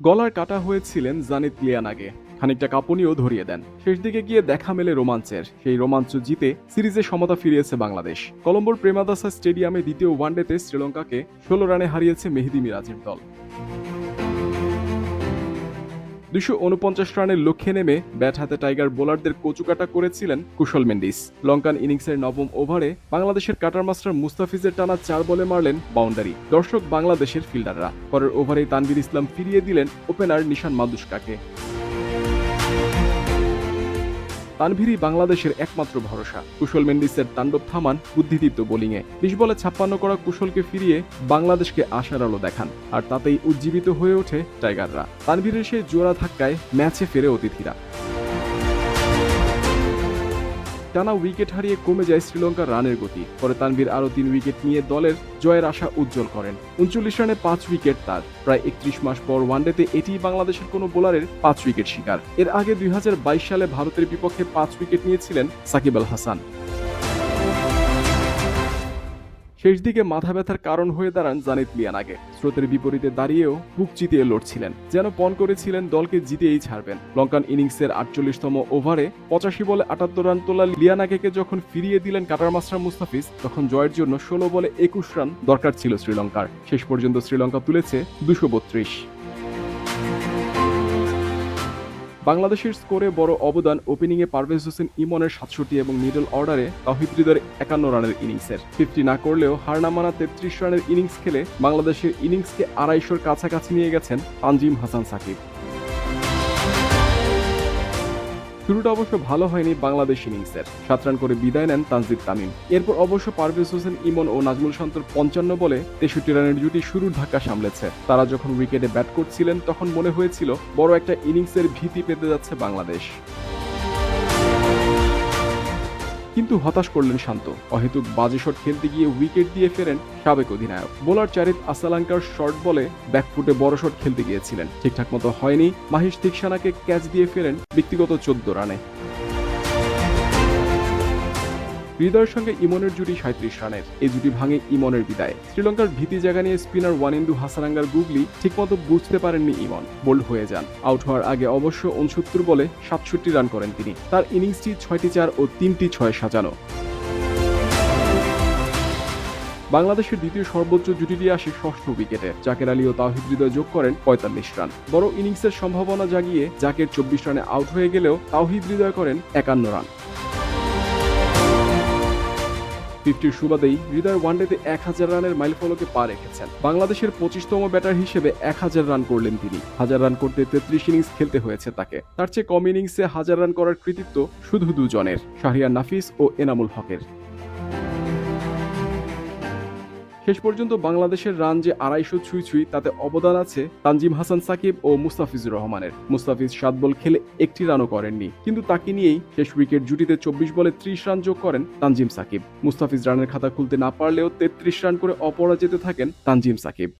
গলার কাটা হয়েছিলেন জানিত লিয়ানাগে, খানিকটা কাঁপুনিও ধরিয়ে দেন। শেষ দিকে গিয়ে দেখা মেলে রোমাঞ্চের। সেই রোমাঞ্চ জিতে সিরিজে সমতা ফিরিয়েছে বাংলাদেশ। কলম্বোর প্রেমাদাসা স্টেডিয়ামে দ্বিতীয় ওয়ানডেতে শ্রীলঙ্কাকে ১৬ রানে হারিয়েছে মেহেদী মিরাজের দল। ২৪৯ রানের লক্ষ্যে নেমে ব্যাট হাতে টাইগার বোলারদের কচুকাটা করেছিলেন কুশল মেন্ডিস। লঙ্কান ইনিংসের নবম ওভারে বাংলাদেশের কাটার মাস্টার মুস্তাফিজের টানা ৪ বলে মারলেন বাউন্ডারি। দর্শক বাংলাদেশের ফিল্ডাররা। পরের ওভারেই তানভীর ইসলাম ফিরিয়ে দিলেন ওপেনার নিশান মাদুশকাকে। তানভীরই বাংলাদেশের একমাত্র ভরসা। কুশল মেন্ডিসের তাণ্ডব থামান বুদ্ধিদীপ্ত বোলিংয়ে। ২০ বলে ৫৬ করা কুশলকে ফিরিয়ে বাংলাদেশকে আশার আলো দেখান, আর তাতেই উজ্জীবিত হয়ে ওঠে টাইগাররা। তানভীরের সেই জোড়া ধাক্কায় ম্যাচে ফেরে অতিথিরা। টানা উইকেট হারিয়ে কমে যায় শ্রীলঙ্কার রানের গতি। পরে তানভীর আরও ৩ উইকেট নিয়ে দলের জয়ের আশা উজ্জ্বল করেন। ৩৯ রানে ৫ উইকেট তার। প্রায় ৩১ মাস পর ওয়ানডেতে এটিই বাংলাদেশের কোনো বোলারের ৫ উইকেট শিকার। এর আগে ২০২২ সালে ভারতের বিপক্ষে ৫ উইকেট নিয়েছিলেন সাকিব আল হাসান। শেষ দিকে মাথা ব্যথার কারণ হয়ে দাঁড়ান জানিত লিয়ানাগে। স্রোতের বিপরীতে দাঁড়িয়েও বুক চিতিয়ে লড়ছিলেন, যেন পণ করেছিলেন দলকে জিতেই ছাড়বেন। লঙ্কান ইনিংসের ৪৮তম ওভারে ৮৫ বলে ৭৮ রান তোলা লিয়ানাগেকে যখন ফিরিয়ে দিলেন কাটার মাস্টার মুস্তাফিজ, তখন জয়ের জন্য ১৬ বলে ২১ রান দরকার ছিল শ্রীলঙ্কার। শেষ পর্যন্ত শ্রীলঙ্কা তুলেছে ২৩২। বাংলাদেশের স্কোরে বড় অবদান ওপেনিংয়ে পারভেজ হোসেন ইমনের ৬৭ এবং মিডল অর্ডারে তাওহিদ হৃদয়ের ৫১ রানের ইনিংসের। ৫০ না করলেও হার না মানা ৩৩ রানের ইনিংস খেলে বাংলাদেশের ইনিংসকে ২৫০-র কাছাকাছি নিয়ে গেছেন তানজিম হাসান সাকিব। শুরুটা অবশ্য ভালো হয়নি বাংলাদেশ ইনিংসের। ৭ রান করে বিদায় নেন তানজিদ তামিম। এরপর অবশ্য পারভেজ হোসেন ইমন ও নাজমুল শান্তর ৫৫ বলে ৬৩ রানের জুটি শুরুর ধাক্কা সামলেছে। তারা যখন উইকেটে ব্যাট করছিলেন তখন মনে হয়েছিল বড় একটা ইনিংসের ভীতি পেতে যাচ্ছে বাংলাদেশ। কিন্তু হতাশ করলেন শান্ত। অহেতুক বাজে শট খেলতে গিয়ে উইকেট দিয়ে ফেরেন সাবেক অধিনায়ক। বোলার চারিত আসালাঙ্কার শর্ট বলে ব্যাকফুটে বড় শট খেলতে গিয়েছিলেন, ঠিকঠাক মতো হয়নি। মাহিশ থিকসানাকে ক্যাচ দিয়ে ফেরেন ব্যক্তিগত ১৪ রানে। হৃদয়ের সঙ্গে ইমনের জুটি ৩৭ রানের। এই জুটি ভাঙে ইমনের বিদায়। শ্রীলঙ্কার ভীতি জায়গা নিয়ে স্পিনার ওয়ানিন্দু হাসারাঙ্গার গুগলি ঠিকমতো বুঝতে পারেননি ইমন, বোল্ড হয়ে যান। আউট হওয়ার আগে অবশ্য ৬৯ বলে ৬৭ রান করেন তিনি। তার ইনিংসটি ৬টি ৪ ও ৩টি ৬ সাজানো। বাংলাদেশের দ্বিতীয় সর্বোচ্চ জুটিটি আসে ষষ্ঠ উইকেটে। জাকের আলী ও তাওহিদ হৃদয় যোগ করেন ৪৫ রান। বড় ইনিংসের সম্ভাবনা জাগিয়ে জাকের ২৪ রানে আউট হয়ে গেলেও তাওহিদ হৃদয় করেন ৫১ রান। ৫০-র সুবাদেই হৃদয় ওয়ানডেতে ১০০০ রানের মাইলফলকে পা রেখেছেন। বাংলাদেশের ২৫তম ব্যাটার হিসেবে ১০০০ রান করলেন তিনি। ১০০০ রান করতে ৩৩ ইনিংস খেলতে হয়েছে তাকে। তার চেয়ে কম ইনিংসে ১০০০ রান করার কৃতিত্ব শুধু দুজনের, শাহরিয়ার নাফিস ও এনামুল হকের। শেষ পর্যন্ত বাংলাদেশের রান যে ২৫০ ছুঁই তাতে অবদান আছে তানজিম হাসান সাকিব ও মুস্তাফিজুর রহমানের। মুস্তাফিজ ৭ বল খেলে একটি রানও করেননি, কিন্তু তাকে নিয়েই শেষ উইকেট জুটিতে ২৪ বলে ৩০ রান যোগ করেন তানজিম সাকিব। মুস্তাফিজ রানের খাতা খুলতে না পারলেও ৩৩ রান করে অপরাজিত থাকেন তানজিম সাকিব।